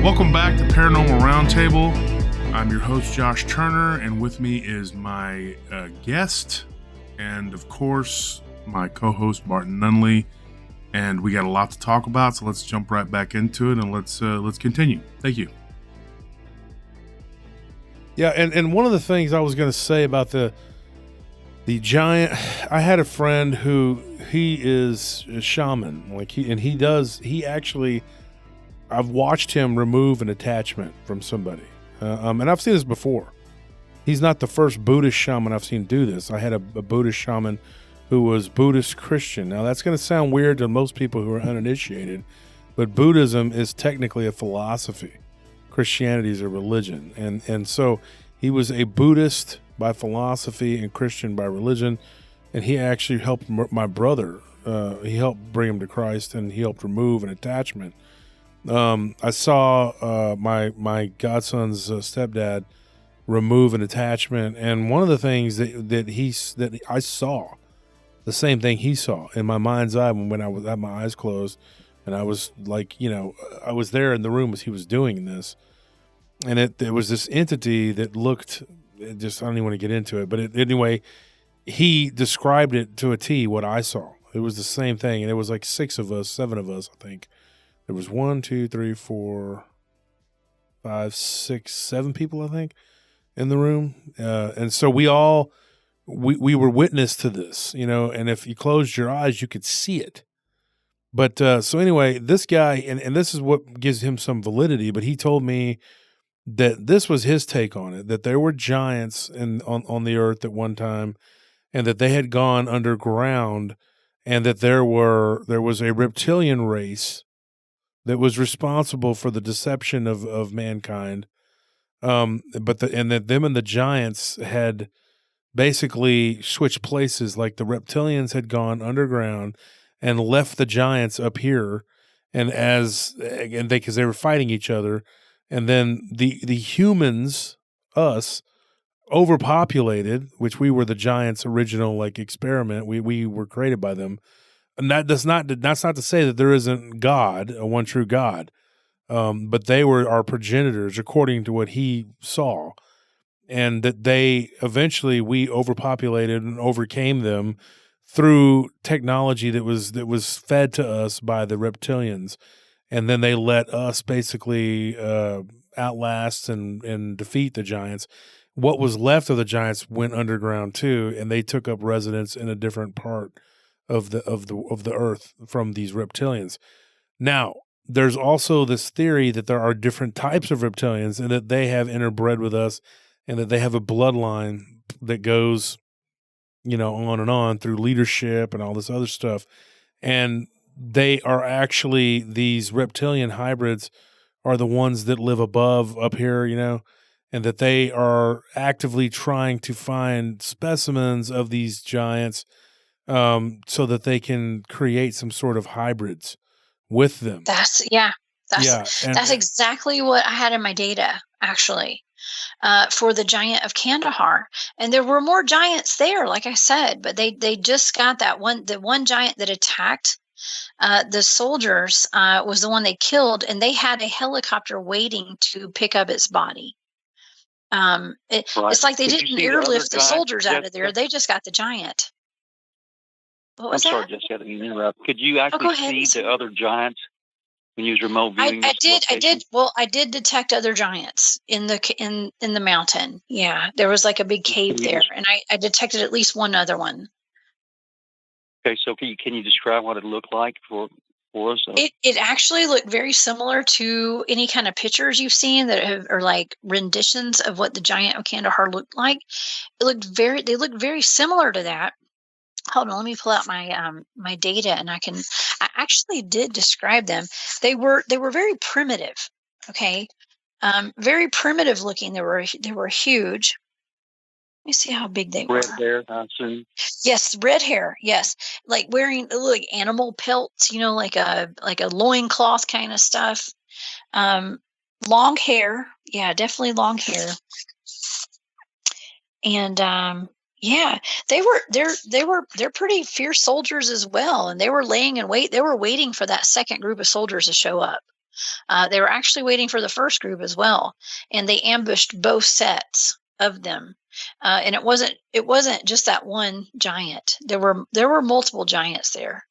Welcome back to Paranormal Roundtable. I'm your host, Josh Turner, and with me is my guest and, of course, my co-host, Martin Nunley. And we got a lot to talk about, so let's jump right back into it and let's continue. Thank you. Yeah, and one of the things I was going to say about the giant, I had a friend who he is a shaman, I've watched him remove an attachment from somebody, and I've seen this before. He's not the first Buddhist shaman I've seen do this. I had a Buddhist shaman who was Buddhist Christian. Now that's going to sound weird to most people who are uninitiated, but Buddhism is technically a philosophy. Christianity is a religion, and so he was a Buddhist by philosophy and Christian by religion, and he actually helped my brother. He helped bring him to Christ, and he helped remove an attachment. I saw my godson's stepdad remove an attachment, and one of the things that I saw, the same thing he saw in my mind's eye when I had my eyes closed, and I was like, I was there in the room as he was doing this, and it was this entity that looked, I don't even want to get into it, but anyway, he described it to a T what I saw. It was the same thing, and it was like 7 of us, I think. There was 1, 2, 3, 4, 5, 6, 7 people, I think, in the room. And so we were witness to this, and if you closed your eyes, you could see it. But so anyway, this guy, and this is what gives him some validity, but he told me that this was his take on it, that there were giants on the earth at one time, and that they had gone underground, and that there was a reptilian race that was responsible for the deception of mankind, and that them and the giants had basically switched places. Like the reptilians had gone underground and left the giants up here, because they were fighting each other, and then the humans, us, overpopulated, which we were the giants' original experiment. We were created by them. And that's not to say that there isn't God, a one true God, but they were our progenitors according to what he saw, and that we overpopulated and overcame them through technology that was fed to us by the reptilians, and then they let us basically outlast and defeat the giants. What was left of the giants went underground too, and they took up residence in a different part of the earth from these reptilians. Now, there's also this theory that there are different types of reptilians, and that they have interbred with us, and that they have a bloodline that goes, on and on through leadership and all this other stuff. And they are actually, these reptilian hybrids are the ones that live up here, and that they are actively trying to find specimens of these giants, so that they can create some sort of hybrids with them. That's exactly what I had in my data, actually, for the giant of Kandahar. And there were more giants there, like I said, but they just got the one giant that attacked the soldiers was the one they killed, and they had a helicopter waiting to pick up its body. It's like they didn't airlift the soldiers out of there. They just got the giant. I'm sorry, Jessica, to interrupt. Could you actually see the other giants when you use remote viewing? I did. Well, I did detect other giants in the mountain. Yeah, there was like a big cave there, and I detected at least one other one. Okay, so can you describe what it looked like for us? It actually looked very similar to any kind of pictures you've seen that are like renditions of what the giant of Kandahar looked like. They looked very similar to that. Hold on, let me pull out my data, and I actually did describe them. They were very primitive. Okay, very primitive looking. They were huge. Let me see how big they were. Red hair, I assume. Yes, red hair. Yes, like wearing like animal pelts. Like a loincloth kind of stuff. Long hair. Yeah, definitely long hair. And yeah, they're pretty fierce soldiers as well, and they were laying in wait. They were waiting for that second group of soldiers to show up. They were actually waiting for the first group as well, and they ambushed both sets of them. And it wasn't just that one giant. There were multiple giants there.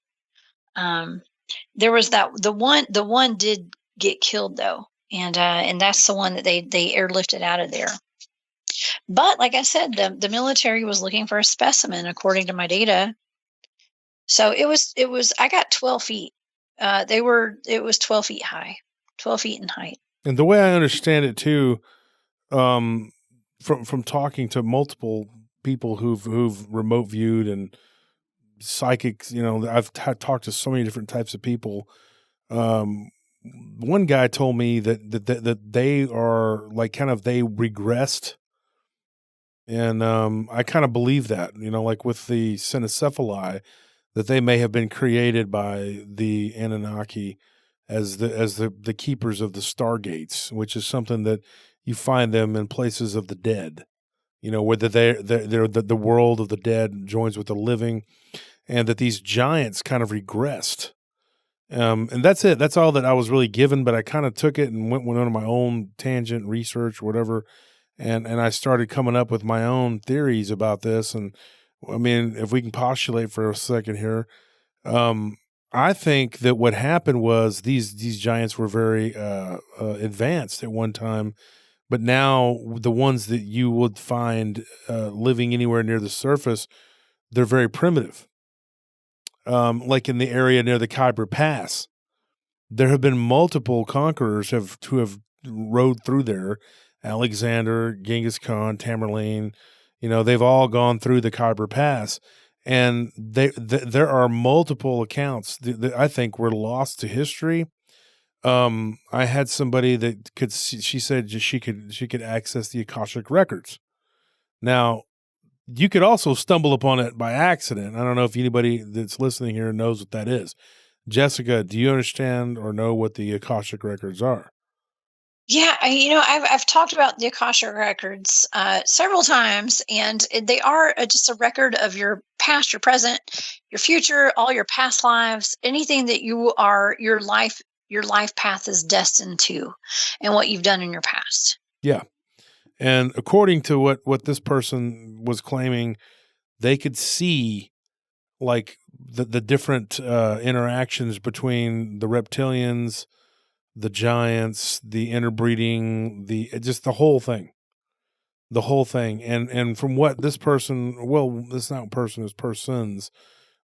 There was the one did get killed though, and that's the one that they airlifted out of there. But like I said, the military was looking for a specimen according to my data. So it was I got 12 feet. It was 12 feet high, 12 feet in height. And the way I understand it too, from talking to multiple people who've remote viewed and psychics, I've talked to so many different types of people. One guy told me that they are like they regressed. And I kind of believe that, like with the cynocephali, that they may have been created by the Anunnaki as the keepers of the stargates, which is something that you find them in places of the dead, where they're the world of the dead joins with the living, and that these giants kind of regressed. And that's it. That's all that I was really given, but I kind of took it and went on my own tangent research, whatever. And I started coming up with my own theories about this. And I mean, if we can postulate for a second here, I think that what happened was these giants were very advanced at one time, but now the ones that you would find living anywhere near the surface, they're very primitive. Like in the area near the Khyber Pass, there have been multiple conquerors who have rode through there. Alexander, Genghis Khan, Tamerlane, they've all gone through the Khyber Pass, and there are multiple accounts that I think were lost to history. I had somebody that could see, she said she could access the Akashic records. Now, you could also stumble upon it by accident. I don't know if anybody that's listening here knows what that is. Jessica, do you understand or know what the Akashic records are? Yeah, I've talked about the Akashic records several times, and they are just a record of your past, your present, your future, all your past lives, anything that your life path is destined to, and what you've done in your past. Yeah, and according to what this person was claiming, they could see like the different interactions between the reptilians, the giants, the interbreeding, just the whole thing. And from what this person, well, this not person, it's persons,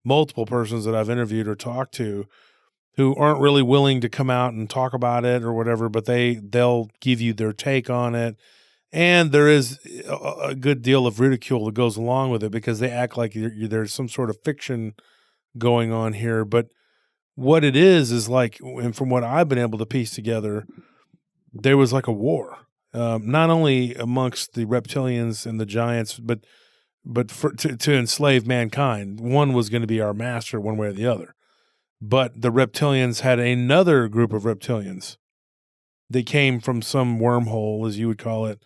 multiple persons that I've interviewed or talked to who aren't really willing to come out and talk about it or whatever, but they'll give you their take on it. And there is a good deal of ridicule that goes along with it because they act like there's some sort of fiction going on here. But what it is like, and from what I've been able to piece together, there was like a war, not only amongst the reptilians and the giants, but to enslave mankind. One was going to be our master one way or the other. But the reptilians had another group of reptilians that came from some wormhole, as you would call it,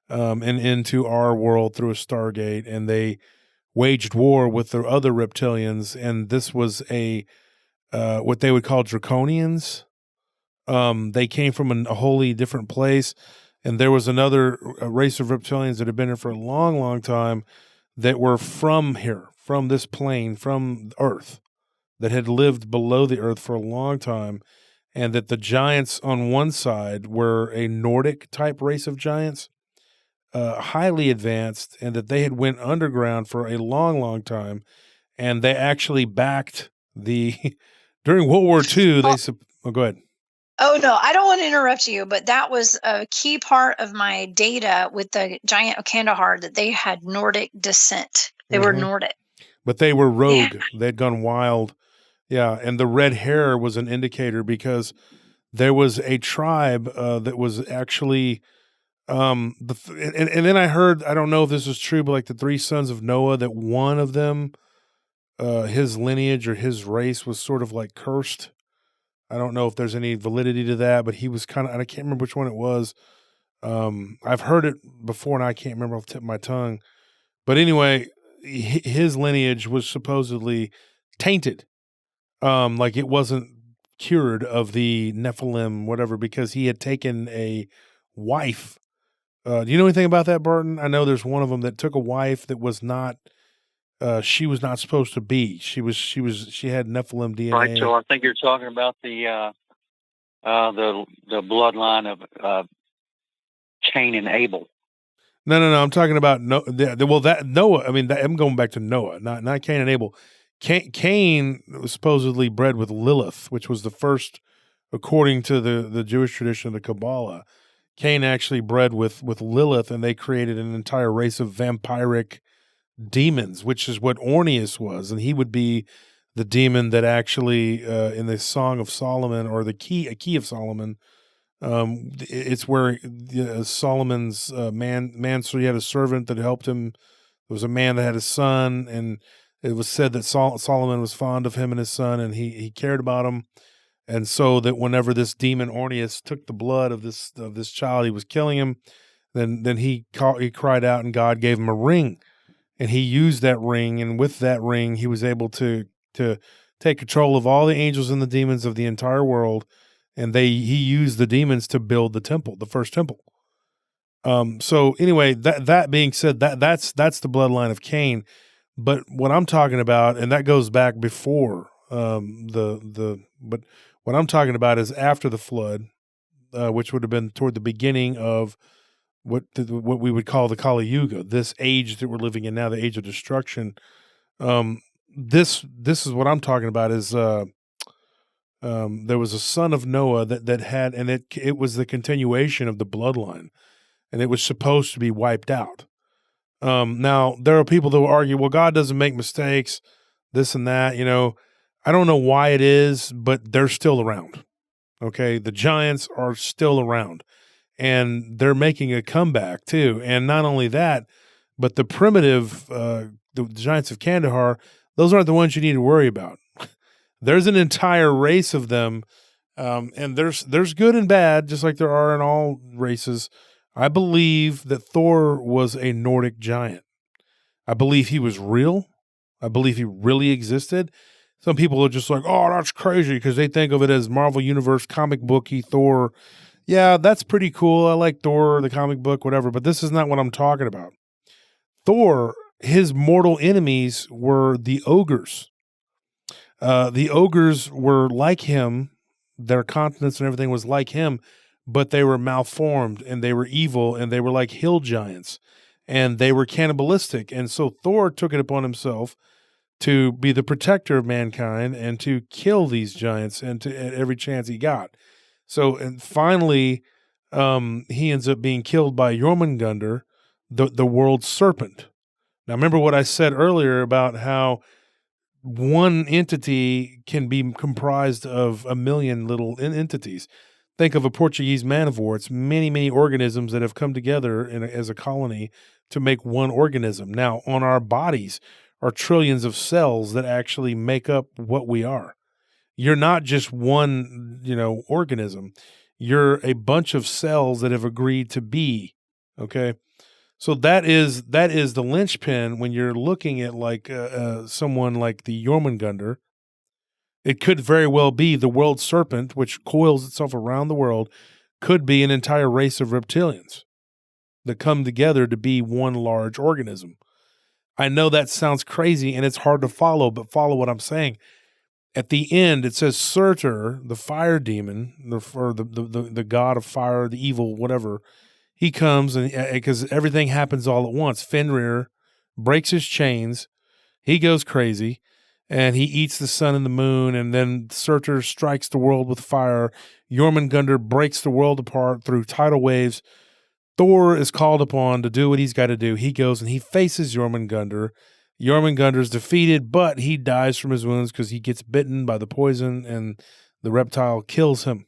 and into our world through a stargate, and they waged war with the other reptilians, and this was what they would call draconians. They came from a wholly different place, and there was another race of reptilians that had been here for a long, long time that were from here, from this plane, from Earth, that had lived below the Earth for a long time, and that the giants on one side were a Nordic type race of giants, highly advanced, and that they had went underground for a long, long time, and they actually backed during World War II, go ahead. Oh, no, I don't want to interrupt you, but that was a key part of my data with the giant of Kandahar, that they had Nordic descent. They were Nordic. But they were rogue. Yeah. They'd gone wild. Yeah, and the red hair was an indicator because there was a tribe that was actually and then I heard, I don't know if this is true, but like the three sons of Noah, that one of them, his lineage or his race was sort of like cursed. I don't know if there's any validity to that, but he was kind of, and I can't remember which one it was. I've heard it before and I can't remember off the tip of my tongue. But anyway, his lineage was supposedly tainted. Like it wasn't cured of the Nephilim, whatever, because he had taken a wife. Do you know anything about that, Barton? I know there's one of them that took a wife that was not. She was not supposed to be. She had Nephilim DNA. Right. So I think you're talking about the bloodline of Cain and Abel. No. I'm talking about Noah. I mean, I'm going back to Noah, not Cain and Abel. Cain was supposedly bred with Lilith, which was the first, according to the Jewish tradition of the Kabbalah. Cain actually bred with Lilith, and they created an entire race of vampiric demons, which is what Ornius was, and he would be the demon that actually in the Song of Solomon, or a key of Solomon. It's where Solomon's so he had a servant that helped him. There was a man that had a son, and it was said that Solomon was fond of him and his son, and he cared about him. And so that whenever this demon Ornius took the blood of this child, he was killing him. Then he cried out, and God gave him a ring, and he used that ring. And with that ring, he was able to take control of all the angels and the demons of the entire world. And he used the demons to build the temple, the first temple. So anyway, that being said, that's the bloodline of Cain. But what I'm talking about, and that goes back before but what I'm talking about is after the flood, which would have been toward the beginning of what we would call the Kali Yuga, this age that we're living in now, the age of destruction. This is what I'm talking about. Is there was a son of Noah that had, and it was the continuation of the bloodline, and it was supposed to be wiped out. Now there are people that will argue, well, God doesn't make mistakes, this and that. I don't know why it is, but they're still around. Okay. The giants are still around, and they're making a comeback too. And not only that, but the primitive, the giants of Kandahar, those aren't the ones you need to worry about. There's an entire race of them. And there's good and bad, just like there are in all races. I believe that Thor was a Nordic giant. I believe he was real. I believe he really existed. Some people are just like, oh, that's crazy, because they think of it as Marvel Universe comic booky Thor. Yeah, that's pretty cool. I like Thor, the comic book, whatever, but this is not what I'm talking about. Thor, his mortal enemies were the ogres. The ogres were like him. Their continence and everything was like him, but they were malformed, and they were evil, and they were like hill giants, and they were cannibalistic. And so Thor took it upon himself to be the protector of mankind and to kill these giants at every chance he got. So, and finally, he ends up being killed by Jormungandr, the world serpent. Now, remember what I said earlier about how one entity can be comprised of a million little entities. Think of a Portuguese man of war. It's many, many organisms that have come together as a colony to make one organism. Now, on our bodies are trillions of cells that actually make up what we are. You're not just one, organism. You're a bunch of cells that have agreed to be. Okay, so that is the linchpin when you're looking at like someone like the Jormungandr. It could very well be the world serpent, which coils itself around the world, could be an entire race of reptilians that come together to be one large organism. I know that sounds crazy and it's hard to follow, but follow what I'm saying. At the end, it says Surtur, the fire demon, the god of fire, the evil, whatever. He comes, and because everything happens all at once. Fenrir breaks his chains. He goes crazy, and he eats the sun and the moon, and then Surtur strikes the world with fire. Jormungandr breaks the world apart through tidal waves. Thor is called upon to do what he's got to do. He goes and he faces Jormungandr. Jormungandr is defeated, but he dies from his wounds because he gets bitten by the poison, and the reptile kills him.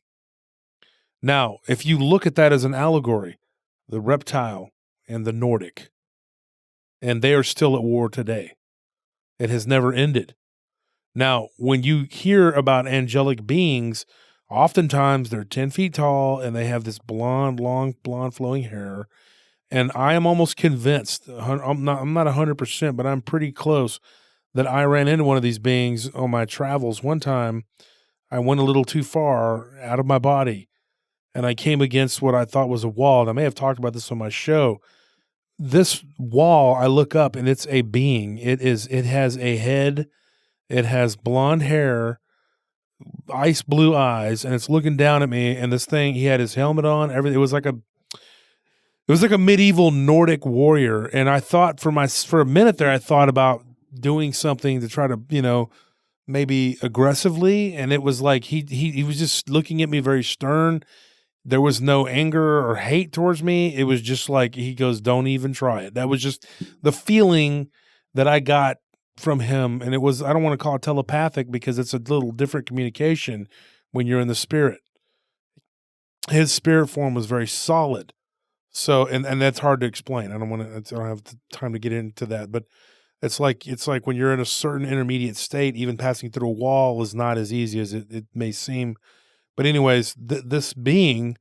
Now, if you look at that as an allegory, the reptile and the Nordic, and they are still at war today. It has never ended. Now, when you hear about angelic beings, oftentimes they're 10 feet tall and they have this long blonde flowing hair. And I am almost convinced, I'm not 100%, but I'm pretty close, that I ran into one of these beings on my travels one time. I went a little too far out of my body, and I came against what I thought was a wall. And I may have talked about this on my show. This wall, I look up and it's a being. It has a head. It has blonde hair, ice blue eyes, and it's looking down at me. And this thing, he had his helmet on, everything. It was like a medieval Nordic warrior. And I thought for a minute there, I thought about doing something to try to, maybe aggressively. And it was like, he was just looking at me very stern. There was no anger or hate towards me. It was just like, he goes, don't even try it. That was just the feeling that I got from him. And it was, I don't want to call it telepathic because it's a little different communication when you're in the spirit. His spirit form was very solid. So, and that's hard to explain. I don't have the time to get into that, but it's like when you're in a certain intermediate state, even passing through a wall is not as easy as it may seem. But anyways, this being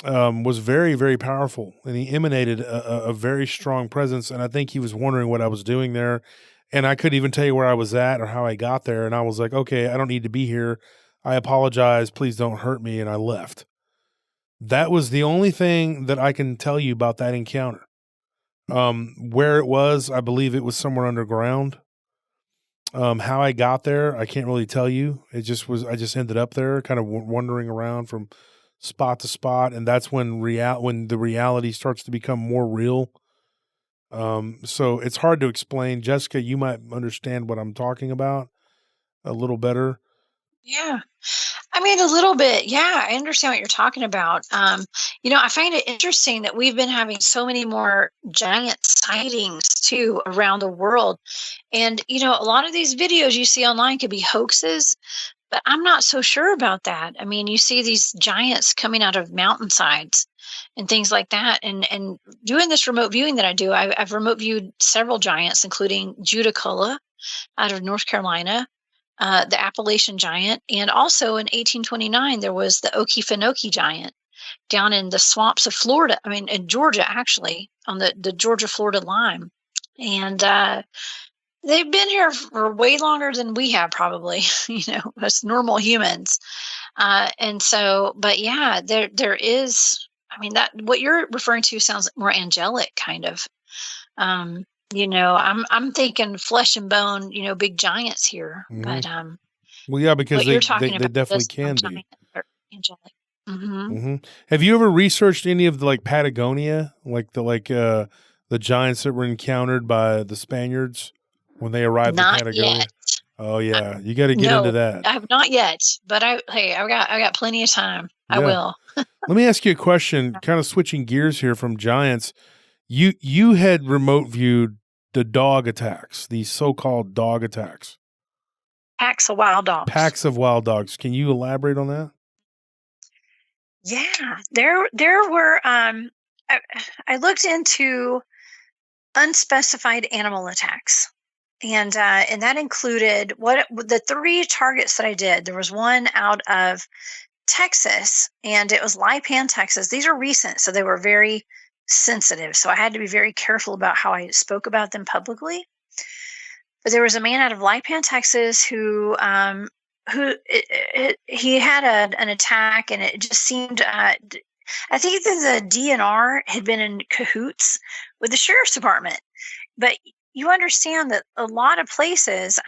was very, very powerful, and he emanated a very strong presence. And I think he was wondering what I was doing there. And I couldn't even tell you where I was at or how I got there. And I was like, okay, I don't need to be here. I apologize. Please don't hurt me. And I left. That was the only thing that I can tell you about that encounter. Where it was, I believe it was somewhere underground. How I got there, I can't really tell you. I just ended up there kind of wandering around from spot to spot. And that's when the reality starts to become more real. So it's hard to explain. Jessica, you might understand what I'm talking about a little better. Yeah. I mean, a little bit. Yeah, I understand what you're talking about. I find it interesting that we've been having so many more giant sightings too around the world. And, a lot of these videos you see online could be hoaxes, but I'm not so sure about that. I mean, you see these giants coming out of mountainsides and things like that. And doing this remote viewing that I do, I've remote viewed several giants, including Judaculla out of North Carolina, the Appalachian giant, and also in 1829 there was the Okefenokee giant down in the swamps of Florida. I mean, in Georgia, actually, on the Georgia-Florida line, and they've been here for way longer than we have, probably. As normal humans, and so. But yeah, there is. I mean, that what you're referring to sounds more angelic, kind of. I'm thinking flesh and bone, big giants here, but well, yeah, because they definitely can be angelic. Mm-hmm. Have you ever researched any of the Patagonia, the giants that were encountered by the Spaniards when they arrived in Patagonia? Yet. Oh yeah, you got to get into that. I have not yet, but I got plenty of time. Yeah. I will. Let me ask you a question, kind of switching gears here from giants. You had remote viewed the dog attacks, these so-called dog attacks. Packs of wild dogs. Packs of wild dogs. Can you elaborate on that? Yeah, there were. I looked into unspecified animal attacks, and that included the 3 targets that I did. There was one out of Texas, and it was Lipan, Texas. These are recent, so they were very sensitive. So I had to be very careful about how I spoke about them publicly. But there was a man out of Lipan, Texas, who he had an attack, and it just seemed. I think that the DNR had been in cahoots with the sheriff's department. But you understand that a lot of places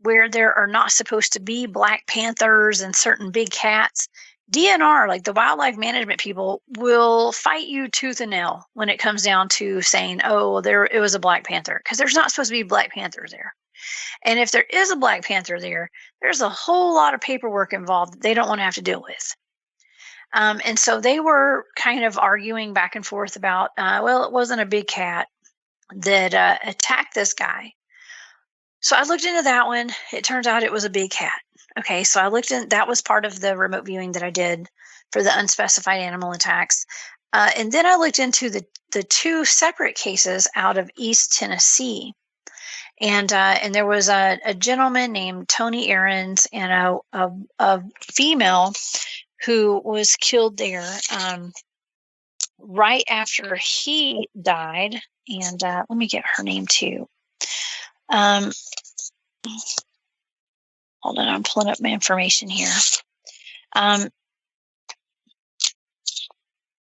where there are not supposed to be black panthers and certain big cats, DNR, like the wildlife management people, will fight you tooth and nail when it comes down to saying, oh, it was a black panther, because there's not supposed to be black panthers there. And if there is a black panther there, there's a whole lot of paperwork involved that they don't want to have to deal with. And so they were kind of arguing back and forth about, it wasn't a big cat that attacked this guy. So I looked into that one. It turns out it was a big cat. Okay, so that was part of the remote viewing that I did for the unspecified animal attacks. And then I looked into the 2 separate cases out of East Tennessee. And there was a gentleman named Tony Aarons and a female who was killed there right after he died. And let me get her name too. Hold on, I'm pulling up my information here. I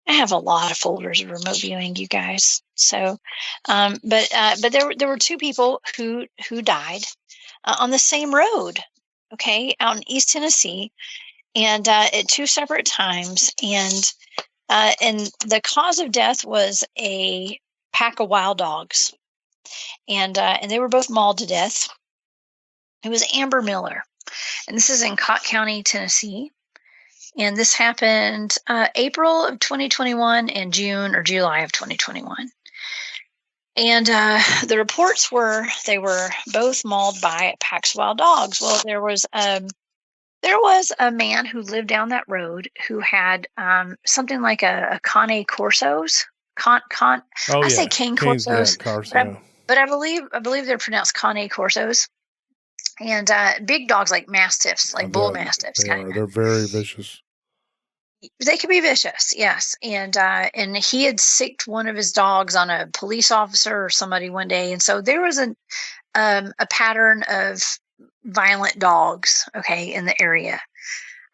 have a lot of folders of remote viewing, you guys. So, but there were two people who died on the same road, okay, out in East Tennessee, and at two separate times, and the cause of death was a pack of wild dogs, and they were both mauled to death. It was Amber Miller, and this is in Cott County, Tennessee. And this happened April of 2021 and June or July of 2021. And the reports were they were both mauled by packs of wild dogs. Well, there was a man who lived down that road who had something like a Cane Corsos. I say Cane Corsos, but I believe they're pronounced Cane Corsos. And big dogs like mastiffs, like bull mastiffs. They're very vicious. They can be vicious, yes. And he had sicked one of his dogs on a police officer or somebody one day. And so there was a pattern of violent dogs, okay, in the area.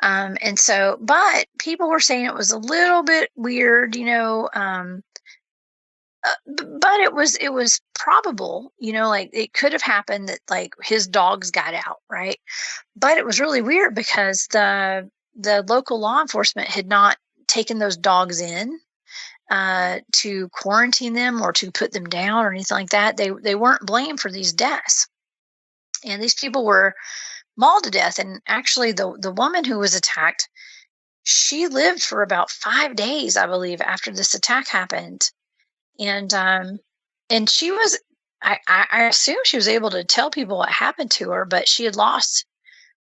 And so, but people were saying it was a little bit weird, but it was probable, like it could have happened that like his dogs got out, right? But it was really weird because the local law enforcement had not taken those dogs in to quarantine them or to put them down or anything like that. They weren't blamed for these deaths, and these people were mauled to death. And actually, the woman who was attacked, she lived for about 5 days, I believe, after this attack happened. And she was, I assume she was able to tell people what happened to her, but she had lost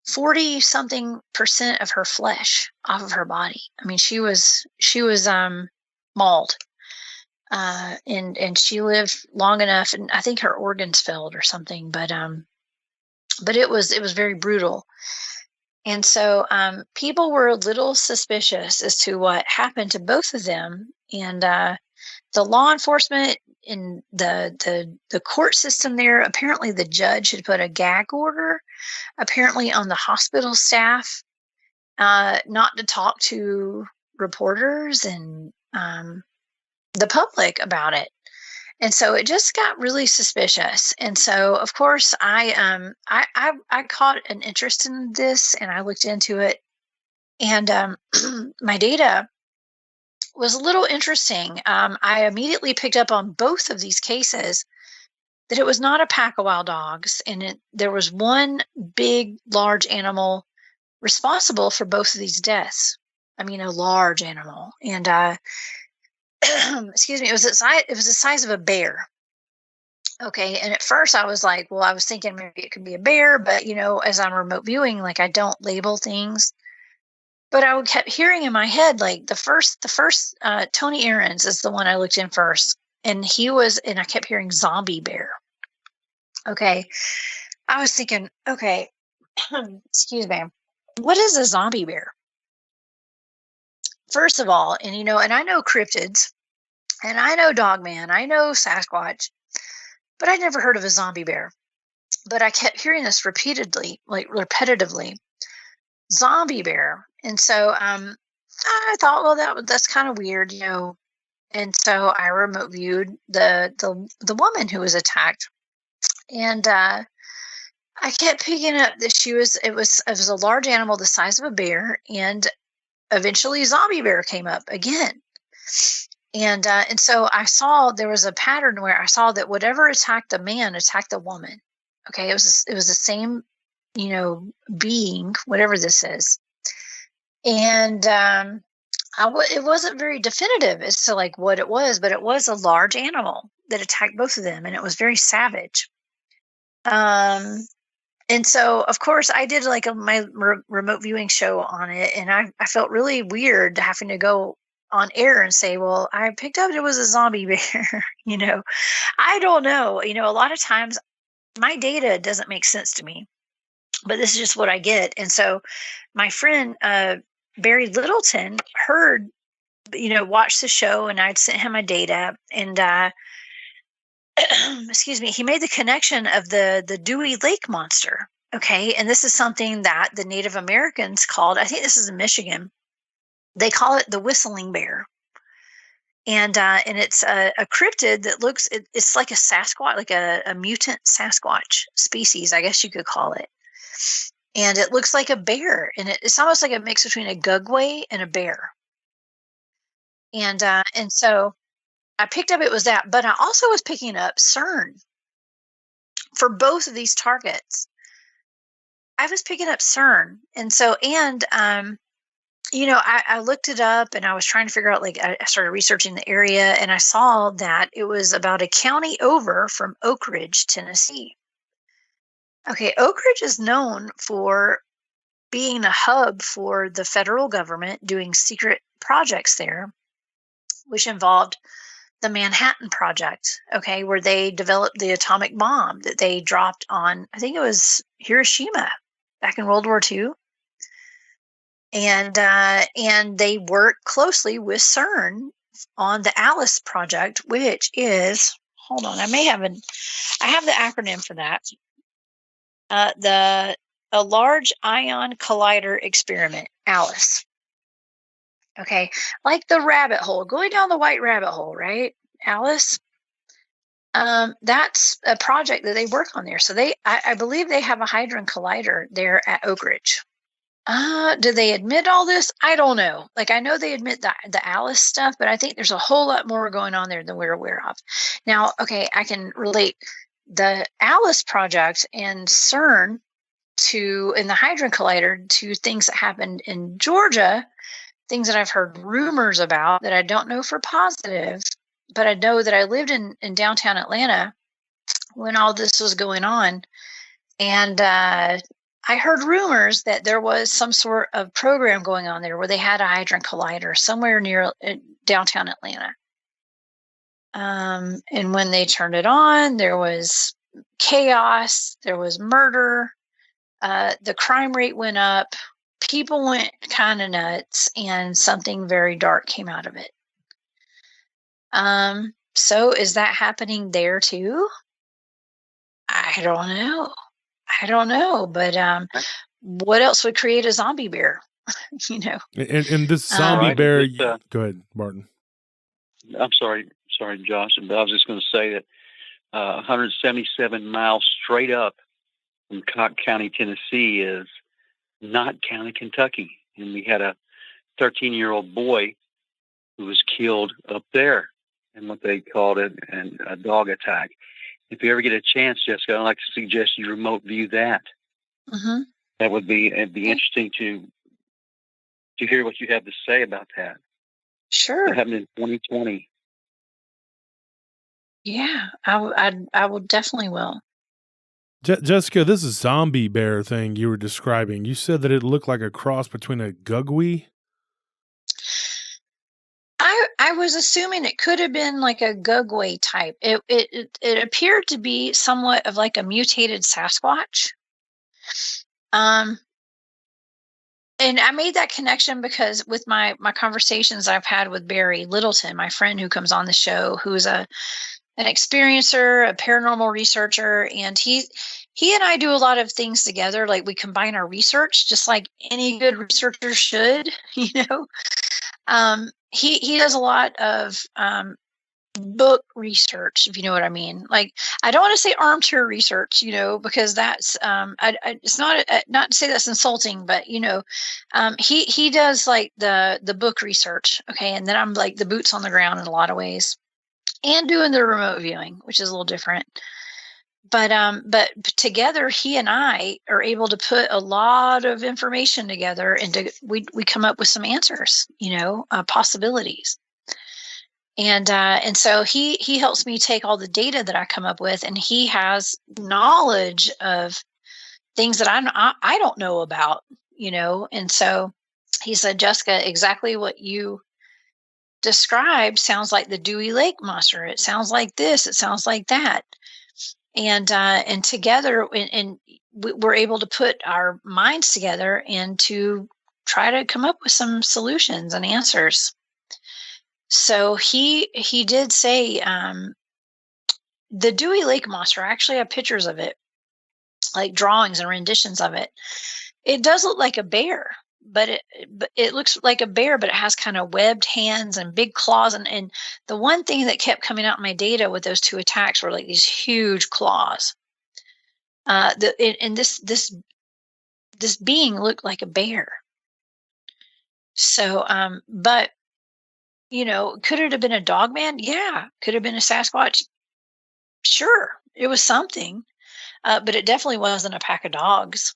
40-something% of her flesh off of her body. I mean, she was mauled, and she lived long enough, and I think her organs failed or something, but it was very brutal. And so, people were a little suspicious as to what happened to both of them. And, the law enforcement in the court system there, apparently the judge had put a gag order, apparently on the hospital staff, not to talk to reporters and the public about it. And so it just got really suspicious. And so, of course, I caught an interest in this, and I looked into it, and my data was a little interesting. I immediately picked up on both of these cases that it was not a pack of wild dogs, and there was one big, large animal responsible for both of these deaths. I mean, a large animal, and excuse me, it was the size of a bear. Okay, and at first I was like, well, I was thinking maybe it could be a bear, but as I'm remote viewing, like I don't label things. But I kept hearing in my head, like the first Tony Aarons is the one I looked in first, and I kept hearing zombie bear. Okay, I was thinking, okay, excuse me, what is a zombie bear? First of all, and I know cryptids, and I know Dogman, I know Sasquatch, but I'd never heard of a zombie bear. But I kept hearing this repetitively, zombie bear. And so I thought, well, that's kind of weird, And so I remote viewed the woman who was attacked, and I kept picking up that it was a large animal the size of a bear, and eventually zombie bear came up again. And so I saw there was a pattern where I saw that whatever attacked the man attacked the woman. Okay, it was the same, being, whatever this is. And it wasn't very definitive as to like what it was, but it was a large animal that attacked both of them, and it was very savage. And so, of course, I did like my remote viewing show on it, and I felt really weird having to go on air and say, well, I picked up it was a zombie bear. I don't know. A lot of times my data doesn't make sense to me, but this is just what I get. And so my friend, Barry Littleton, watched the show, and I'd sent him my data, and excuse me, he made the connection of the Dewey Lake monster. Okay. And this is something that the Native Americans called, I think this is in Michigan, they call it the whistling bear. And it's a cryptid that looks, it's like a Sasquatch, like a mutant Sasquatch species, I guess you could call it. And it looks like a bear, and it's almost like a mix between a gugway and a bear. And so I picked up, it was that, but I also was picking up CERN for both of these targets. I was picking up CERN. And so, I looked it up and I was trying to figure out, I started researching the area, and I saw that it was about a county over from Oak Ridge, Tennessee. Okay, Oak Ridge is known for being a hub for the federal government doing secret projects there, which involved the Manhattan Project, okay, where they developed the atomic bomb that they dropped on, I think it was Hiroshima back in World War II. And they work closely with CERN on the ALICE project, which is, hold on, I have the acronym for that. A Large Ion Collider Experiment, ALICE. Okay, like the rabbit hole, going down the white rabbit hole, right? ALICE. That's a project that they work on there. So I believe they have a hadron collider there at Oak Ridge. Do they admit all this? I don't know. I know they admit the ALICE stuff, but I think there's a whole lot more going on there than we're aware of. Now, okay, I can relate the ALICE project and CERN in the hadron collider to things that happened in Georgia, things that I've heard rumors about that I don't know for positive, but I know that I lived in downtown Atlanta when all this was going on. And I heard rumors that there was some sort of program going on there where they had a hadron collider somewhere near downtown Atlanta. And when they turned it on, there was chaos, there was murder, the crime rate went up, people went kind of nuts, and something very dark came out of it. So is that happening there too? I don't know, but what else would create a zombie bear? And this zombie bear. Go ahead, Martin. I'm sorry, Josh. But I was just going to say that 177 miles straight up from Cobb County, Tennessee, is Knott County, Kentucky, and we had a 13-year-old boy who was killed up there in what they called a dog attack. If you ever get a chance, Jessica, I'd like to suggest you remote view that. Mm-hmm. It'd be interesting to hear what you have to say about that. Sure. It happened in 2020. Yeah, I will definitely will. Jessica, this is zombie bear thing you were describing. You said that it looked like a cross between a gugwee. I was assuming it could have been like a gugway type. It appeared to be somewhat of like a mutated Sasquatch. And I made that connection because with my conversations I've had with Barry Littleton, my friend who comes on the show, who's an experiencer, a paranormal researcher, and he and I do a lot of things together. Like we combine our research, just like any good researcher should, He does a lot of book research, if you know what I mean. Like, I don't want to say armchair research, because that's it's not to say that's insulting, but he does like the book research, okay, and then I'm like the boots on the ground in a lot of ways, and doing the remote viewing, which is a little different. But together, he and I are able to put a lot of information together, and we come up with some answers, possibilities. And so he helps me take all the data that I come up with, and he has knowledge of things that I don't know about, And so he said, Jessica, exactly what you described sounds like the Dewey Lake monster. It sounds like this. It sounds like that. And together, and we're able to put our minds together and to try to come up with some solutions and answers. So he did say the Dewey Lake monster. I actually have pictures of it. like drawings and renditions of it. It does look like a bear, but it looks like a bear, but it has kind of webbed hands and big claws. And the one thing that kept coming out in my data with those 2 attacks were like these huge claws. And this being looked like a bear. So, but could it have been a dog man? Yeah. Could it have been a Sasquatch? Sure. It was something, but it definitely wasn't a pack of dogs.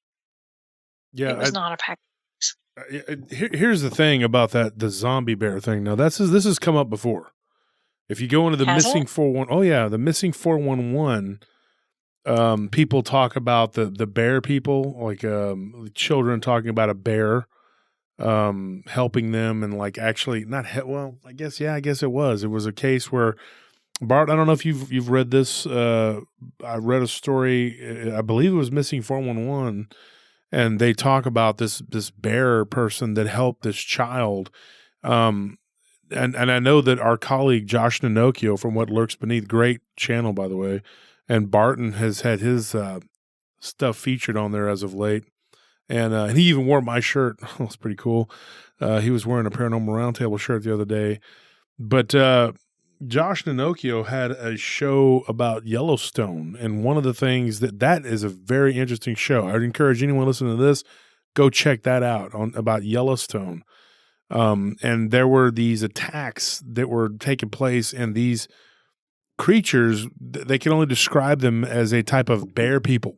Yeah, it was not a pack. Here's the thing about the zombie bear thing. Now, this has come up before. If you go into the missing 411, the missing 411, people talk about the bear people, like children talking about a bear helping them, and like actually not I guess it was a case where, Bart, I don't know if you've read this. I read a story. I believe it was missing 411. And they talk about this bear person that helped this child. And I know that our colleague Josh Ninocchio from What Lurks Beneath, great channel, by the way, and Barton has had his stuff featured on there as of late. And he even wore my shirt. That's pretty cool. He was wearing a Paranormal Roundtable shirt the other day. But Josh Ninocchio had a show about Yellowstone, and one of the things that is a very interesting show. I'd encourage anyone listening to this, go check that out about Yellowstone. And there were these attacks that were taking place, and these creatures, they can only describe them as a type of bear people.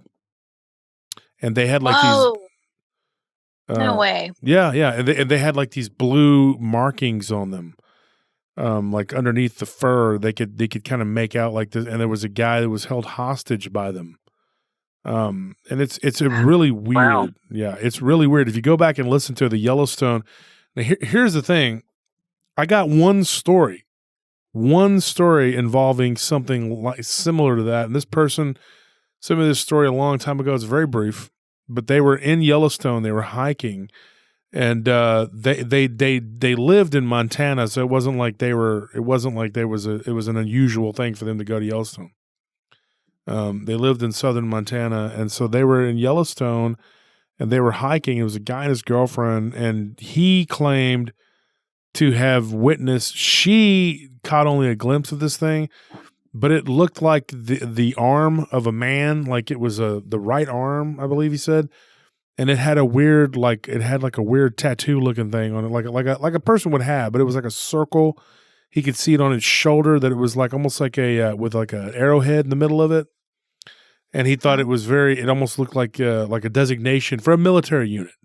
And they had like these. No way. Yeah. And they had like these blue markings on them. Like underneath the fur, they could kind of make out like this, and there was a guy that was held hostage by them. And it's a really weird, wow. Yeah, it's really weird. If you go back and listen to the Yellowstone, now here's the thing. I got one story involving something like similar to that. And this person sent me this story a long time ago. It's very brief, but they were in Yellowstone. They were hiking. And they lived in Montana, so it wasn't like it was an unusual thing for them to go to Yellowstone. They lived in southern Montana, and so they were in Yellowstone, and they were hiking. It was a guy and his girlfriend, and he claimed to have witnessed. She caught only a glimpse of this thing, but it looked like the arm of a man, like it was the right arm, I believe he said. And it had a weird, a weird tattoo looking thing on it, like a person would have, but it was like a circle. He could see it on his shoulder, that it was like almost like with like an arrowhead in the middle of it. And he thought it almost looked like a designation for a military unit.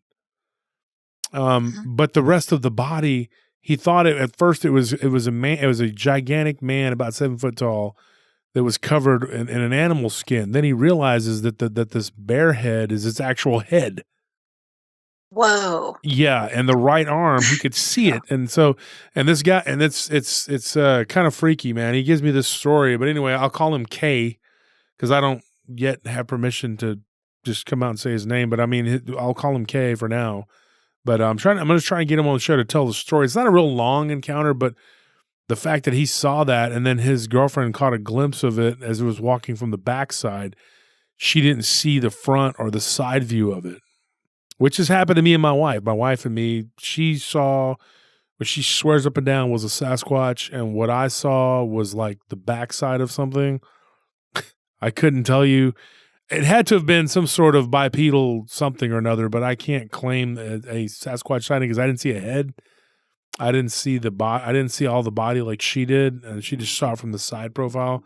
But the rest of the body, he thought at first it was a man. It was a gigantic man, about 7 foot tall, that was covered in an animal skin. Then he realizes that this bear head is its actual head. Whoa. Yeah, and the right arm, he could see it. And this guy, and it's kind of freaky, man. He gives me this story, but anyway, I'll call him K, because I don't yet have permission to just come out and say his name, but I mean, I'll call him K for now. But I'm going to try and get him on the show to tell the story. It's not a real long encounter, but the fact that he saw that, and then his girlfriend caught a glimpse of it as it was walking from the backside, she didn't see the front or the side view of it, which has happened to me and my wife. My wife and me, she saw what she swears up and down was a Sasquatch, and what I saw was like the backside of something. I couldn't tell you. It had to have been some sort of bipedal something or another, but I can't claim a Sasquatch sighting because I didn't see a head. I didn't see I didn't see all the body like she did, and she just saw it from the side profile.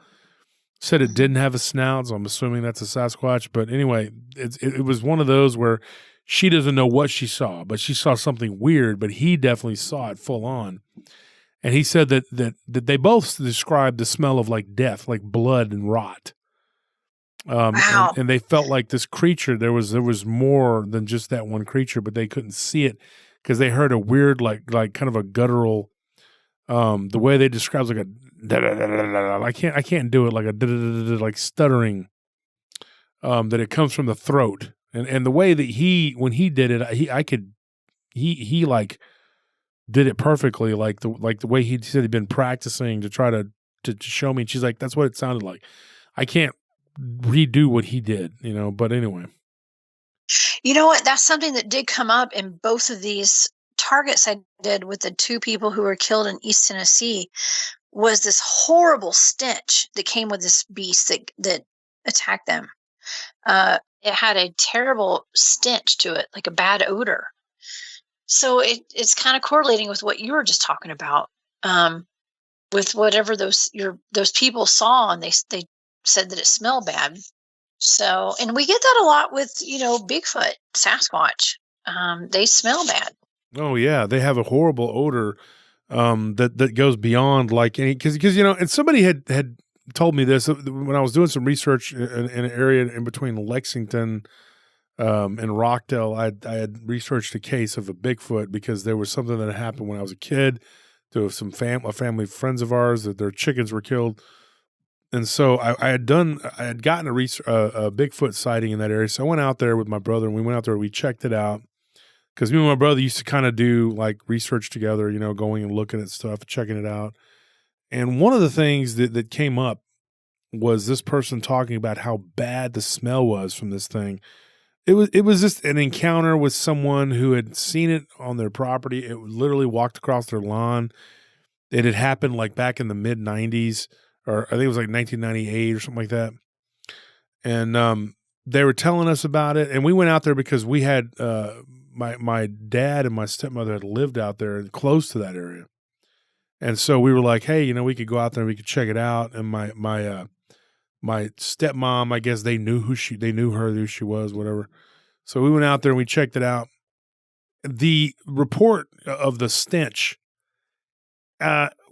Said it didn't have a snout, so I'm assuming that's a Sasquatch. But anyway, it was one of those where she doesn't know what she saw, but she saw something weird. But he definitely saw it full on, and he said that they both described the smell of like death, like blood and rot. Wow. And they felt like this creature. There was more than just that one creature, but they couldn't see it, because they heard a weird, like kind of a guttural, the way they describe like a I can't do it, like a like stuttering, that it comes from the throat, and the way that when he did it, he like did it perfectly, like the way he said he'd been practicing to try to show me. And she's like, that's what it sounded like. I can't redo what he did, but anyway. You know what? That's something that did come up in both of these targets I did with the two people who were killed in East Tennessee, was this horrible stench that came with this beast that attacked them. It had a terrible stench to it, like a bad odor. So it's kind of correlating with what you were just talking about, with whatever those people saw, and they said that it smelled bad. So, and we get that a lot with Bigfoot, Sasquatch. They smell bad. Oh yeah, they have a horrible odor that goes beyond like any because and somebody had told me this when I was doing some research in an area in between Lexington and Rockdale. I had researched a case of a Bigfoot because there was something that happened when I was a kid to some family friends of ours that their chickens were killed. And so I had gotten a Bigfoot sighting in that area. So I went out there with my brother, and we went out there. We checked it out because me and my brother used to kind of do like research together, going and looking at stuff, checking it out. And one of the things that came up was this person talking about how bad the smell was from this thing. It was just an encounter with someone who had seen it on their property. It literally walked across their lawn. It had happened like back in the mid 90s. Or I think it was like 1998 or something like that. And they were telling us about it. And we went out there because we had my dad and my stepmother had lived out there close to that area. And so we were like, hey, we could go out there and we could check it out. And my stepmom, I guess they knew who she was, whatever. So we went out there and we checked it out. The report of the stench,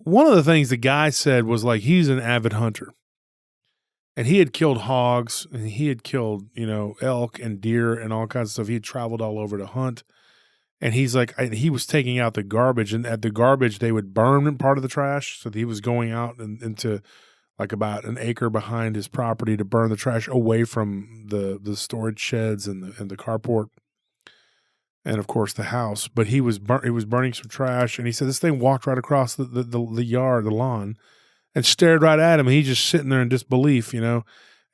one of the things the guy said was like he's an avid hunter, and he had killed hogs and he had killed elk and deer and all kinds of stuff. He had traveled all over to hunt, and he's like he was taking out the garbage, and at the garbage they would burn part of the trash. So he was going out into like about an acre behind his property to burn the trash away from the storage sheds and the carport. And of course the house, but he was burning some trash, and he said this thing walked right across the yard, the lawn, and stared right at him. And he's just sitting there in disbelief,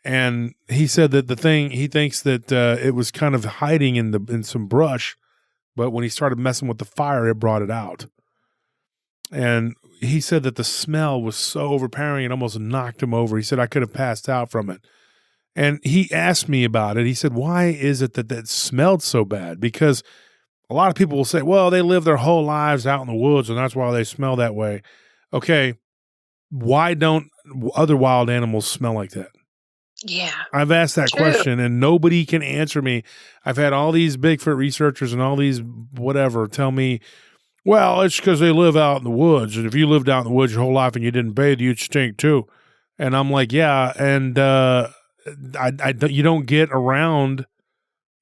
And he said that he thinks that it was kind of hiding in some brush, but when he started messing with the fire, it brought it out. And he said that the smell was so overpowering it almost knocked him over. He said I could have passed out from it. And he asked me about it. He said, why is it that smelled so bad? Because a lot of people will say, well, they live their whole lives out in the woods, and that's why they smell that way. Okay, why don't other wild animals smell like that? Yeah. I've asked that question, and nobody can answer me. I've had all these Bigfoot researchers and all these whatever tell me, well, it's because they live out in the woods. And if you lived out in the woods your whole life and you didn't bathe, you'd stink too. And I'm like, yeah, and you don't get around,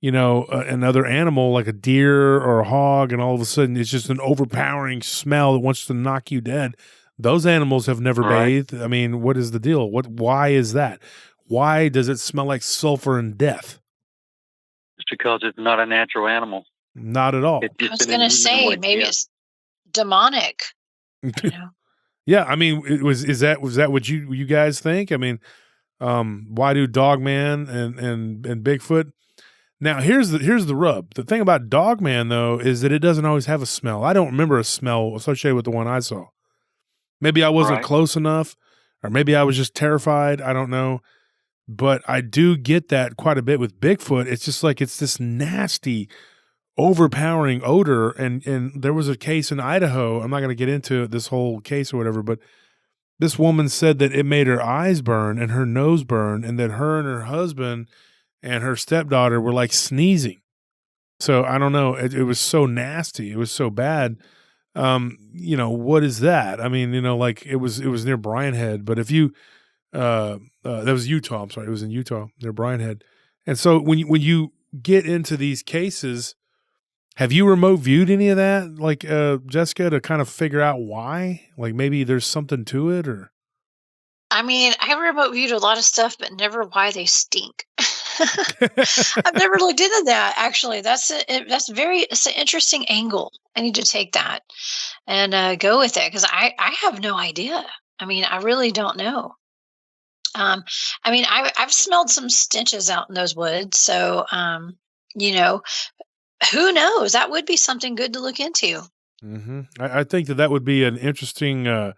another animal like a deer or a hog, and all of a sudden it's just an overpowering smell that wants to knock you dead. Those animals have never bathed. I mean, what is the deal? Why is that? Why does it smell like sulfur and death? It's because it's not a natural animal. Not at all. I was going to say maybe it's demonic. Yeah, I mean, was that what you guys think? I mean, why do Dogman and Bigfoot? Now here's the rub. The thing about Dogman though is that it doesn't always have a smell. I don't remember a smell associated with the one I saw. Maybe I wasn't close enough, or maybe I was just terrified. I don't know, but I do get that quite a bit with Bigfoot. It's just like it's this nasty, overpowering odor. And there was a case in Idaho. I'm not going to get into this whole case or whatever, but this woman said that it made her eyes burn and her nose burn, and that her and her husband and her stepdaughter were like sneezing. So I don't know. It was so nasty. It was so bad. What is that? I mean, like it was near Bryan Head, but if you, that was Utah. I'm sorry. It was in Utah near Bryan Head. And so when you get into these cases, have you remote viewed any of that? Like, Jessica, to kind of figure out why, like maybe there's something to it, or? I mean, I remote viewed a lot of stuff, but never why they stink. I've never looked into that. Actually, it's an interesting angle. I need to take that and go with it, because I have no idea. I mean, I really don't know. I mean, I've smelled some stenches out in those woods. So, you know, who knows? That would be something good to look into. I think that would be an interesting to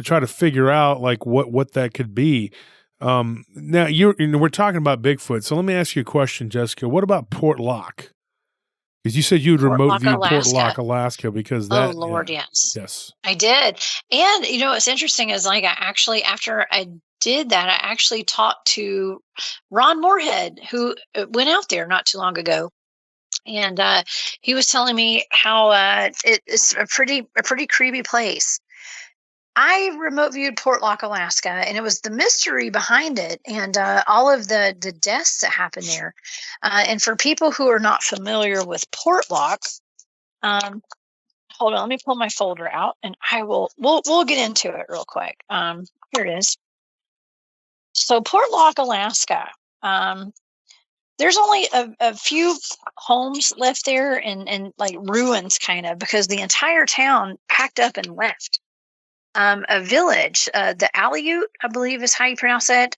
try to figure out like what that could be. Now we're talking about Bigfoot, so let me ask you a question, Jessica. What about Port Locke? Because you said you would Port remote Locke, view Port Alaska. Locke, Alaska, because Oh that. Lord, Yeah. yes. Yes. I did. And you know what's interesting is like I actually after I did that, I actually talked to Ron Moorhead, who went out there not too long ago. And he was telling me how it's a pretty creepy place. I remote viewed Port Locke, Alaska, and it was the mystery behind it and all of the deaths that happened there. And for people who are not familiar with Port Locke, hold on, let me pull my folder out, and we'll get into it real quick. Here it is. So Port Locke, Alaska. There's only a few homes left there and like ruins kind of because the entire town packed up and left. A village, the Aleut, I believe is how you pronounce it.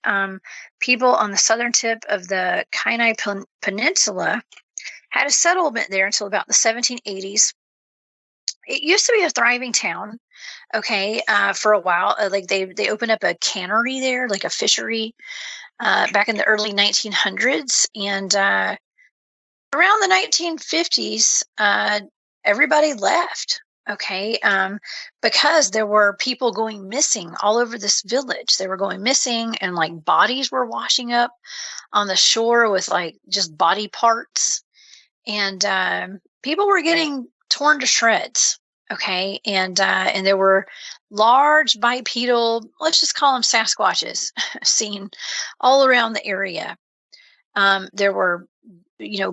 People on the southern tip of the Kenai Peninsula had a settlement there until about the 1780s. It used to be a thriving town, okay, for a while. Like they opened up a cannery there, like a fishery, back in the early 1900s. And around the 1950s, everybody left. Okay. Because there were people going missing all over this village. They were going missing and like bodies were washing up on the shore with like just body parts. And people were getting torn to shreds. Okay. And there were large bipedal, let's just call them Sasquatches, seen all around the area. There were,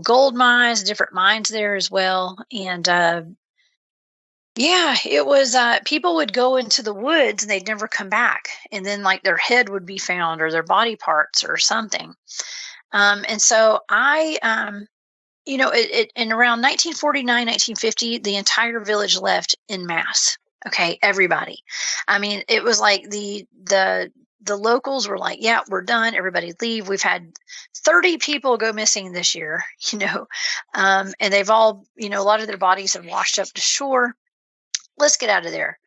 gold mines, different mines there as well. And yeah, it was, people would go into the woods and they'd never come back. And then like their head would be found or their body parts or something. And so in around 1949, 1950, the entire village left en masse. Okay. Everybody. I mean, it was like the locals were like, yeah, we're done. Everybody leave. We've had 30 people go missing this year, and they've all, a lot of their bodies have washed up to shore. Let's get out of there.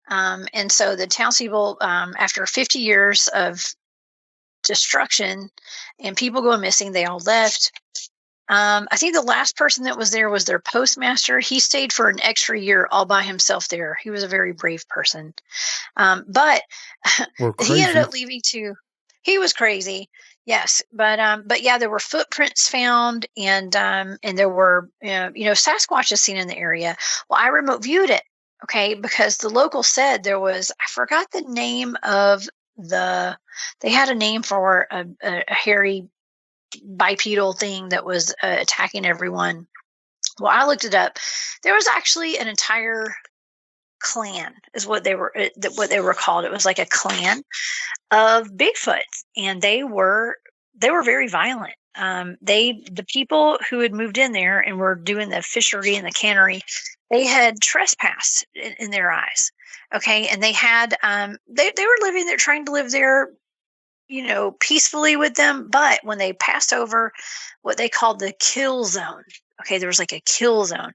And so the townspeople, after 50 years of destruction and people going missing, they all left. I think the last person that was there was their postmaster. He stayed for an extra year all by himself there. He was a very brave person. But he ended up leaving too. He was crazy. Yes. But yeah, there were footprints found and there were, Sasquatches seen in the area. Well, I remote viewed it. Okay. Because the local said there was, I forgot the name of they had a name for a hairy bipedal thing that was attacking everyone. Well, I looked it up. There was actually an entire clan is what they were called. It was like a clan of Bigfoot, and they were very violent. The people who had moved in there and were doing the fishery and the cannery, they had trespassed in their eyes. Okay. And they had, they were living there, trying to live there, peacefully with them. But when they passed over what they called the kill zone, okay, there was like a kill zone.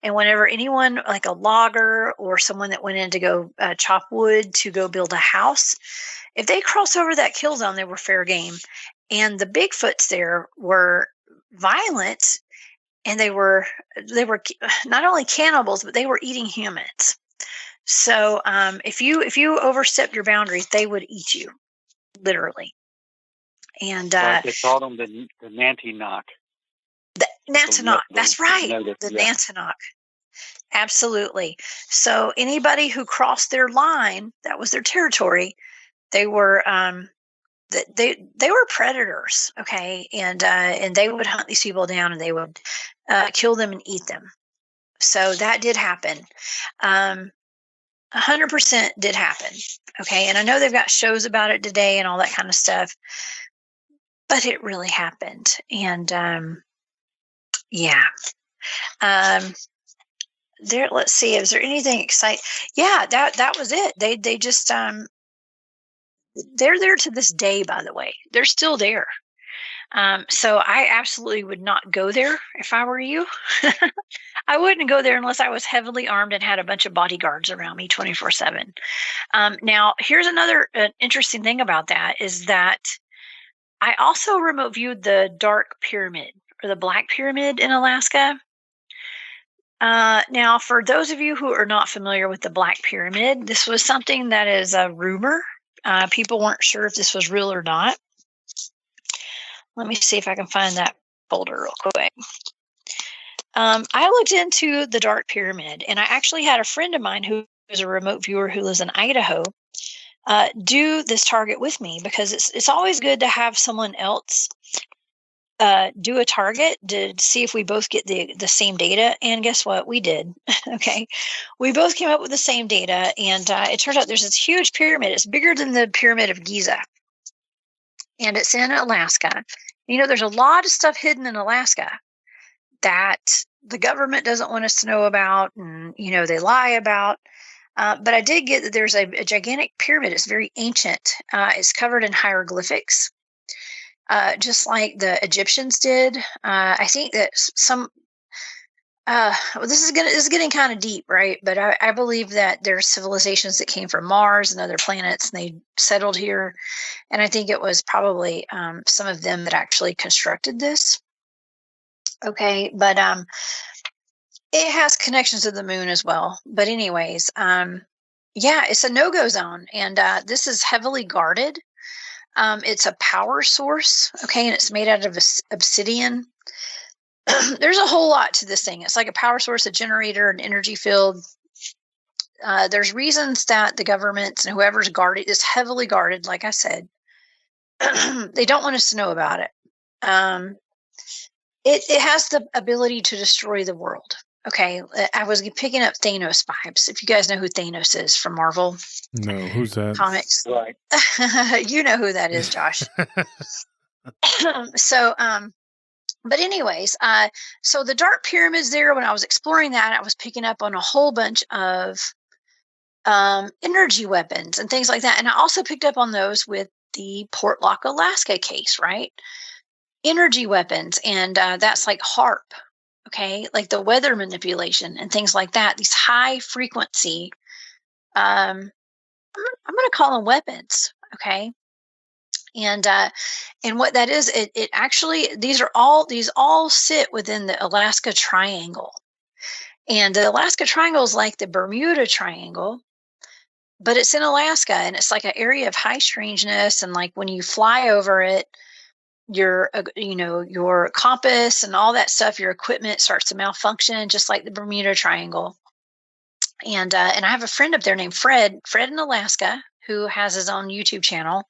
And whenever anyone like a logger or someone that went in to go chop wood to go build a house, if they cross over that kill zone, they were fair game. And the Bigfoots there were violent, and they were not only cannibals, but they were eating humans. So if you overstepped your boundaries, they would eat you. Literally. And they called them the Nantinaq. The Nantinaq. That's right. The Nantinaq. Absolutely. So anybody who crossed their line, that was their territory. They were they were predators. Okay, and they would hunt these people down and they would kill them and eat them. So that did happen. 100% did happen. Okay. And I know they've got shows about it today and all that kind of stuff, but it really happened. And, yeah. Let's see. Is there anything exciting? Yeah, that was it. They just, they're there to this day, by the way. They're still there. So I absolutely would not go there if I were you. I wouldn't go there unless I was heavily armed and had a bunch of bodyguards around me 24/7. Now, here's another interesting thing about that is that I also remote viewed the Dark Pyramid or the Black Pyramid in Alaska. Now, for those of you who are not familiar with the Black Pyramid, this was something that is a rumor. People weren't sure if this was real or not. Let me see if I can find that folder real quick. I looked into the Dark Pyramid, and I actually had a friend of mine who is a remote viewer who lives in Idaho do this target with me, because it's always good to have someone else do a target to see if we both get the same data. And guess what? We did. Okay. We both came up with the same data, and it turns out there's this huge pyramid. It's bigger than the Pyramid of Giza, and it's in Alaska. You know, there's a lot of stuff hidden in Alaska that the government doesn't want us to know about, and, you know, they lie about. But I did get that there's a gigantic pyramid. It's very ancient. It's covered in hieroglyphics, just like the Egyptians did. I think that some. Well, this is getting kind of deep, right? But I believe that there's civilizations that came from Mars and other planets, and they settled here. And I think it was probably some of them that actually constructed this. Okay, but it has connections to the moon as well. But anyways, yeah, it's a no-go zone, and this is heavily guarded. It's a power source, okay, and it's made out of obsidian. There's a whole lot to this thing. It's like a power source, a generator, an energy field. There's reasons that the governments and whoever's guarded is heavily guarded, like I said. They don't want us to know about it. It has the ability to destroy the world. Okay, I was picking up Thanos vibes. If you guys know who Thanos is from Marvel. No, who's that? Comics. Right. You know who that is, Josh. So, but anyways, so the Dark Pyramid's there. When I was exploring that, I was picking up on a whole bunch of energy weapons and things like that. And I also picked up on those with the Portlock, Alaska case, right? Energy weapons, and that's like HARP, okay? Like the weather manipulation and things like that. These high frequency, I'm going to call them weapons, okay? And what that is, it actually, these all sit within the Alaska Triangle. And the Alaska Triangle is like the Bermuda Triangle, but it's in Alaska, and it's like an area of high strangeness. And like when you fly over it, your compass and all that stuff, your equipment starts to malfunction, just like the Bermuda Triangle. And I have a friend up there named Fred in Alaska, who has his own YouTube channel.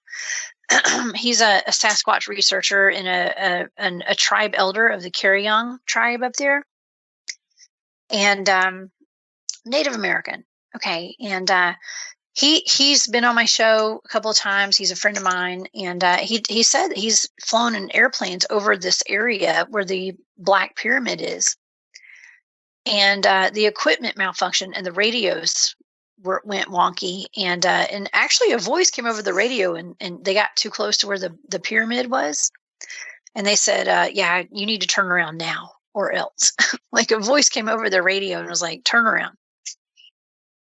He's a Sasquatch researcher and a tribe elder of the Karyong tribe up there, and Native American. Okay, and he's been on my show a couple of times. He's a friend of mine, and he said that he's flown in airplanes over this area where the Black Pyramid is, and the equipment malfunctioned and the radios went wonky, and actually a voice came over the radio, and they got too close to where the pyramid was, and they said, yeah, you need to turn around now or else. Like a voice came over the radio and was like, turn around.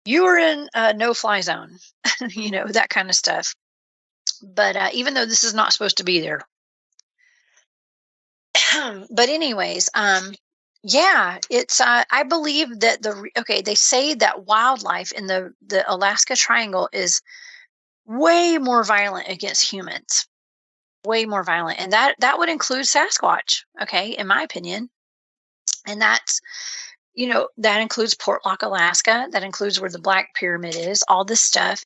You were in a no-fly zone, that kind of stuff. But even though this is not supposed to be there. But anyways, yeah, it's, I believe that they say that wildlife in the Alaska Triangle is way more violent against humans, way more violent. And that would include Sasquatch, okay, in my opinion. And that's, that includes Portlock, Alaska. That includes where the Black Pyramid is, all this stuff.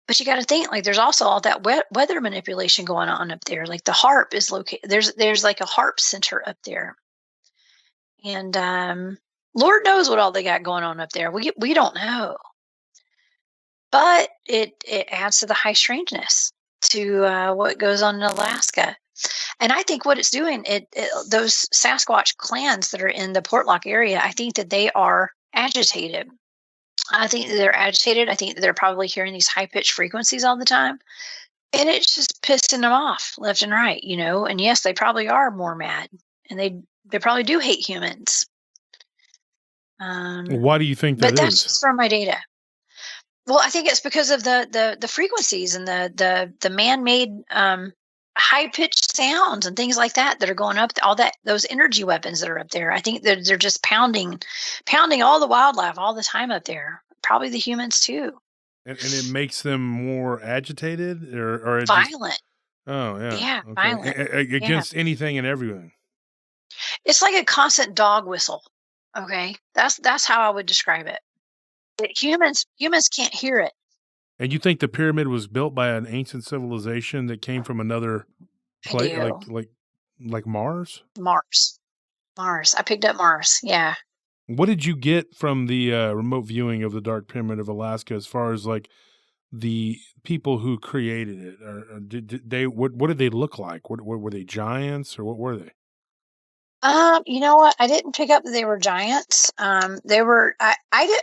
But you got to think, like, there's also all that weather manipulation going on up there. Like the HARP is located, there's like a HARP center up there. And Lord knows what all they got going on up there. We don't know. But it adds to the high strangeness to what goes on in Alaska. And I think what it's doing, those Sasquatch clans that are in the Portlock area, I think that they are agitated. I think that they're agitated. I think that they're probably hearing these high-pitched frequencies all the time. And it's just pissing them off left and right, and yes, they probably are more mad, and they probably do hate humans. Why do you think But that that's is? just from my data. Well, I think it's because of the frequencies and the man-made high-pitched sounds and things like that are going up. Those energy weapons that are up there. I think they're just pounding all the wildlife all the time up there. Probably the humans too. And it makes them more agitated, or Violent. Oh yeah, Yeah, okay. violent. Against anything and everything. It's like a constant dog whistle. Okay, that's how I would describe it. But humans can't hear it. And you think the pyramid was built by an ancient civilization that came from another place, like Mars? Mars. I picked up Mars. Yeah. What did you get from the remote viewing of the Dark Pyramid of Alaska, as far as like the people who created it? Or did they what did they look like? What were they, giants, or what were they? You know what? I didn't pick up that they were giants. They were. I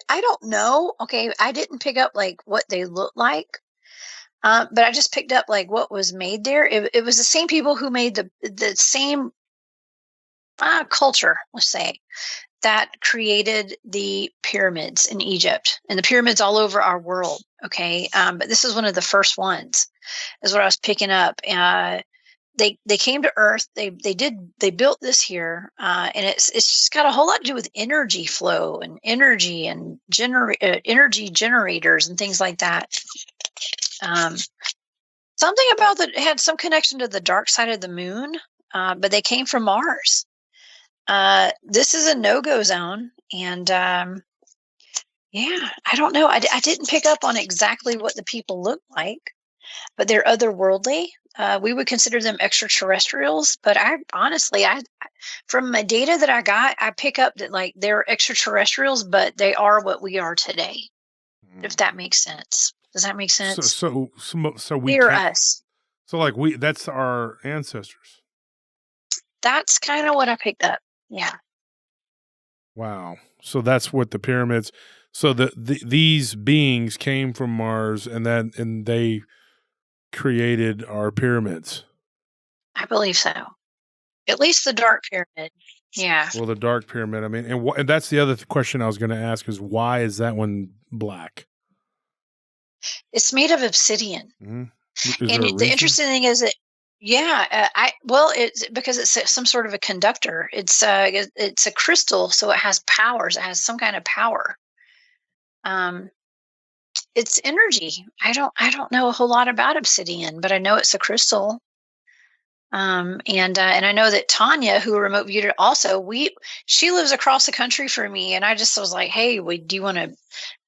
don't know. Okay, I didn't pick up like what they looked like. But I just picked up like what was made there. It was the same people who made the same culture, let's say, that created the pyramids in Egypt and the pyramids all over our world. Okay, but this is one of the first ones, is what I was picking up. They came to Earth. They built this here, and it's just got a whole lot to do with energy flow and energy and energy generators and things like that. Something about that had some connection to the dark side of the moon, but they came from Mars. This is a no-go zone, and yeah, I don't know. I didn't pick up on exactly what the people look like, but they're otherworldly. We would consider them extraterrestrials, but I honestly, from my data that I got, I pick up that like they're extraterrestrials, but they are what we are today. If that makes sense. Does that make sense? So we They're us. So like that's our ancestors. That's kind of what I picked up. Yeah. Wow. So that's what the pyramids. So these beings came from Mars, and they created our pyramids. I believe so. At least the Dark Pyramid. Yeah. Well, the Dark Pyramid. I mean, and that's the other question I was going to ask, is why is that one black? It's made of obsidian. Mm-hmm. And the interesting thing is that, it's because it's some sort of a conductor. It's a crystal, so it has powers. It has some kind of power. It's energy. I don't know a whole lot about obsidian, but I know it's a crystal. And I know that Tanya, who remote viewed it, also she lives across the country from me, and I just was like, hey, do you want to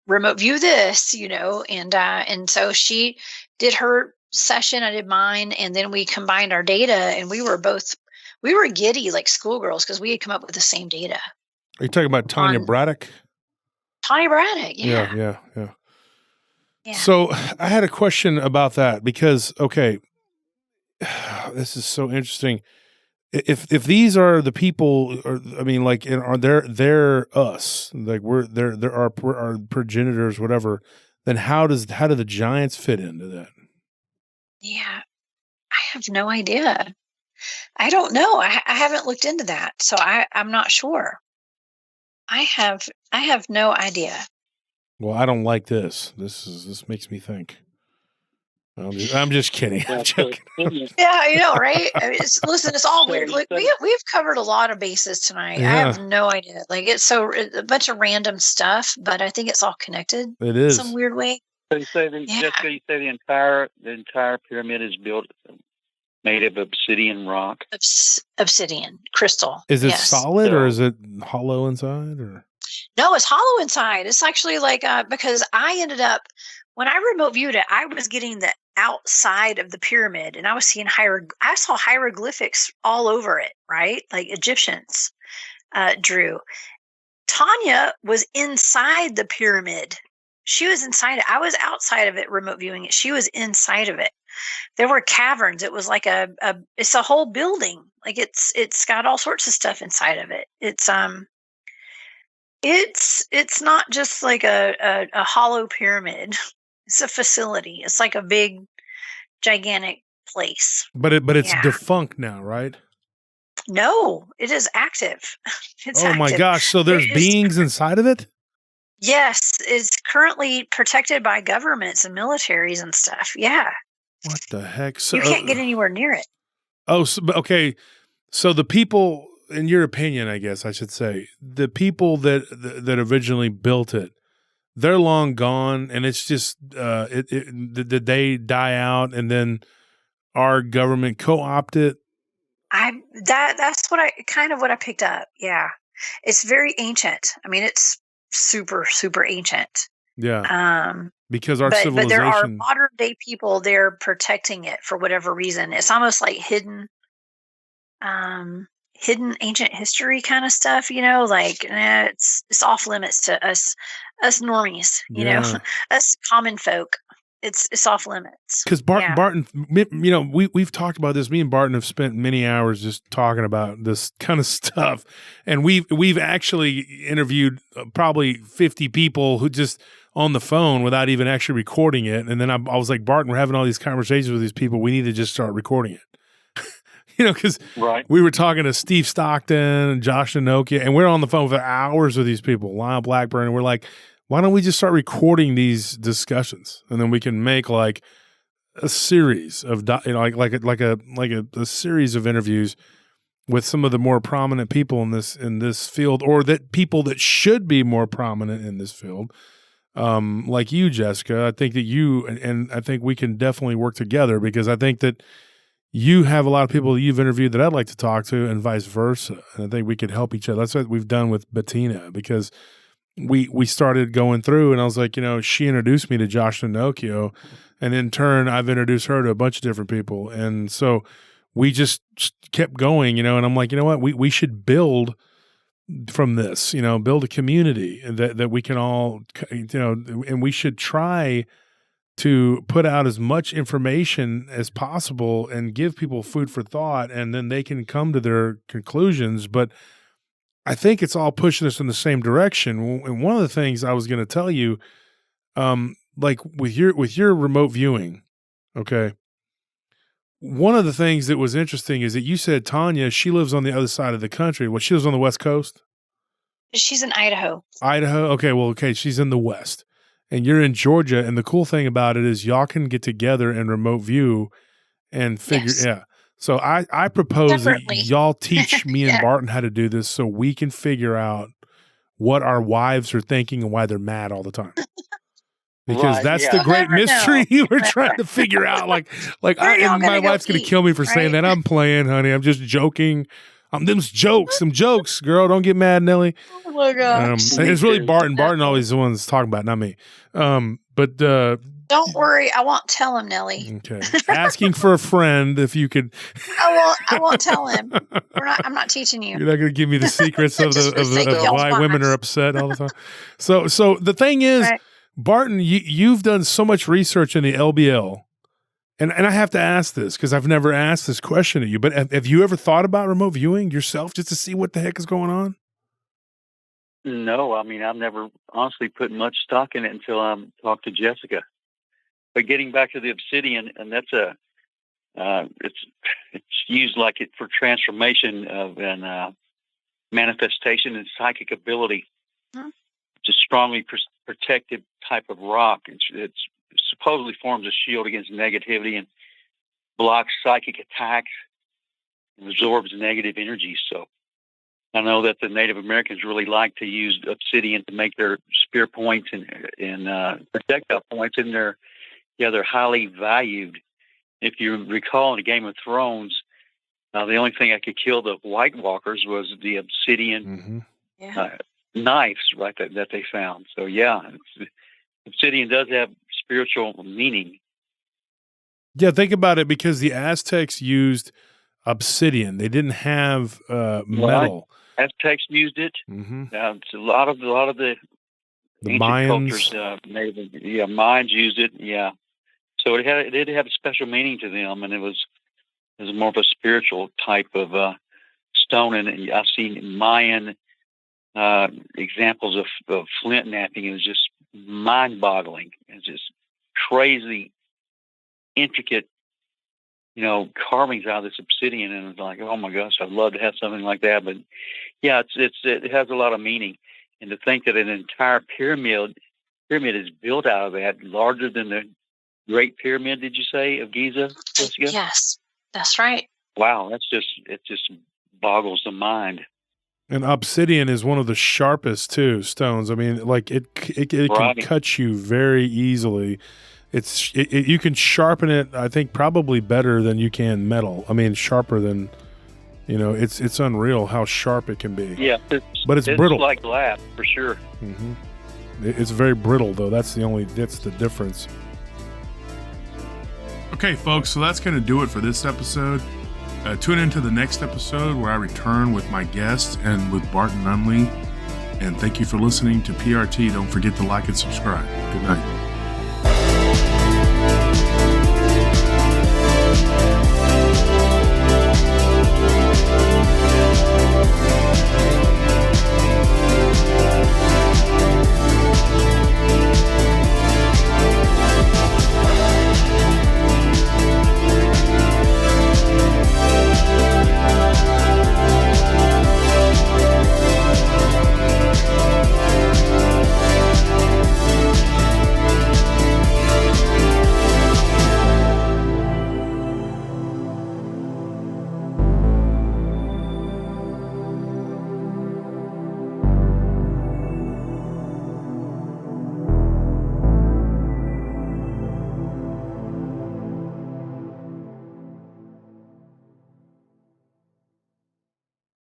remote view this? And so she did her session, I did mine, and then we combined our data, and we were giddy like schoolgirls because we had come up with the same data. Are you talking about Tanya Braddock? Tanya Braddock, yeah. Yeah. So I had a question about that because, okay, this is so interesting. If these are the people, or I mean, like, they're us, like they're our progenitors, whatever. Then how do the giants fit into that? Yeah, I have no idea. I don't know. I haven't looked into that, so I'm not sure. I have no idea. Well, I don't like this. This makes me think. I'm just kidding. I'm joking. Yeah, I know, right? I mean, it's all weird. Like we've covered a lot of bases tonight. Yeah. I have no idea. Like it's a bunch of random stuff, but I think it's all connected. It is in some weird way. So you say the entire pyramid is built made of obsidian rock. Obsidian crystal. Is it solid or is it hollow inside? Or no, it's hollow inside. It's actually like because I ended up when I remote viewed it, I was getting the outside of the pyramid, and I was seeing I saw hieroglyphics all over it, right? Like Egyptians drew. Tanya was inside the pyramid. She was inside it. I was outside of it, remote viewing it. She was inside of it. There were caverns. It was like it's a whole building. Like it's got all sorts of stuff inside of it. It's not just like a hollow pyramid. It's a facility. It's like a big gigantic place. But it's defunct now, right? No, it is active. It's oh my active. gosh! So there's beings inside of it? Yes, it's currently protected by governments and militaries and stuff. Yeah. What the heck? So you can't get anywhere near it. Oh, so, okay. So the people, in your opinion, I guess I should say, the people that originally built it, they're long gone, and it's just did they die out, and then our government co-opt it? That's what I picked up. Yeah, it's very ancient. I mean, it's super ancient. Yeah. Because our civilization. But there are modern day people there protecting it for whatever reason. It's almost like hidden ancient history kind of stuff. Like it's off limits to us normies. Us common folk. It's off limits. Because Barton, we've talked about this. Me and Barton have spent many hours just talking about this kind of stuff, and we've actually interviewed probably 50 people who just on the phone without even actually recording it. And then I was like, Barton, we're having all these conversations with these people. We need to just start recording it. Because we were talking to Steve Stockton and Josh Nokia, and we're on the phone for hours with these people, Lyle Blackburn, and we're like, why don't we just start recording these discussions, and then we can make like a series of like a series of interviews with some of the more prominent people in this field, or that people that should be more prominent in this field, like you, Jessica. I think that you and I think we can definitely work together, because I think that you have a lot of people that you've interviewed that I'd like to talk to, and vice versa. And I think we could help each other. That's what we've done with Bettina, because we started going through, and I was like, she introduced me to Josh Nokia, and in turn, I've introduced her to a bunch of different people. And so we just kept going, and I'm like, you know what, we should build from this, build a community that we can all, and we should try to put out as much information as possible and give people food for thought, and then they can come to their conclusions. But I think it's all pushing us in the same direction. And one of the things I was going to tell you, like with your remote viewing, okay, one of the things that was interesting is that you said Tanya, she lives on the other side of the country. Well, she lives on the West Coast? She's in Idaho. Idaho? Okay, she's in the West. And you're in Georgia, and the cool thing about it is y'all can get together and remote view and figure, yeah. So I propose that y'all teach me and Barton how to do this, so we can figure out what our wives are thinking and why they're mad all the time. Because that's the great mystery you were trying to figure out. Like my wife's going to kill me for saying that. I'm playing, honey. I'm just joking. Them jokes, girl. Don't get mad, Nelly. Oh my gosh. It's really Barton. Barton always the one that's talking about, not me. Don't worry, I won't tell him, Nelly. Okay. Asking for a friend, if you could. I won't tell him. I'm not teaching you. You're not going to give me the secrets of why women are upset all the time. So the thing is, Barton, you've done so much research in the LBL, and I have to ask this because I've never asked this question to you, but have you ever thought about remote viewing yourself just to see what the heck is going on? No, I mean, I've never honestly put much stock in it until I talked to Jessica. But getting back to the obsidian, and that's it's used like it for transformation of and manifestation and psychic ability. Huh? It's a strongly protected type of rock. It's supposedly forms a shield against negativity and blocks psychic attacks and absorbs negative energy. So I know that the Native Americans really like to use obsidian to make their spear points and projectile points, and they're highly valued. If you recall in the Game of Thrones, the only thing that could kill the White Walkers was the obsidian knives, right, that they found. So obsidian does have spiritual meaning. Yeah, think about it, because the Aztecs used obsidian. They didn't have metal. Aztecs used it. Mm-hmm. It's a lot of the Mayans cultures, Mayans used it. Yeah, so it did have a special meaning to them, and it was more of a spiritual type of stone. And I've seen Mayan examples of flint knapping. It was just mind-boggling. It's just crazy, intricate carvings out of this obsidian, and it's like, oh my gosh, I'd love to have something like that. But yeah, it has a lot of meaning, and to think that an entire pyramid is built out of that, larger than the Great Pyramid, did you say, of Giza, Jessica? Yes, that's right. Wow, it just boggles the mind. And obsidian is one of the sharpest stones. I mean, like it can cut you very easily. You can sharpen it, I think, probably better than you can metal. I mean, sharper than, it's unreal how sharp it can be. Yeah, but it's brittle. It's like glass for sure. Mm-hmm. It's very brittle, though. That's the difference. Okay, folks, so that's going to do it for this episode. Tune into the next episode where I return with my guest and with Barton Nunley. And thank you for listening to PRT. Don't forget to like and subscribe. Good night.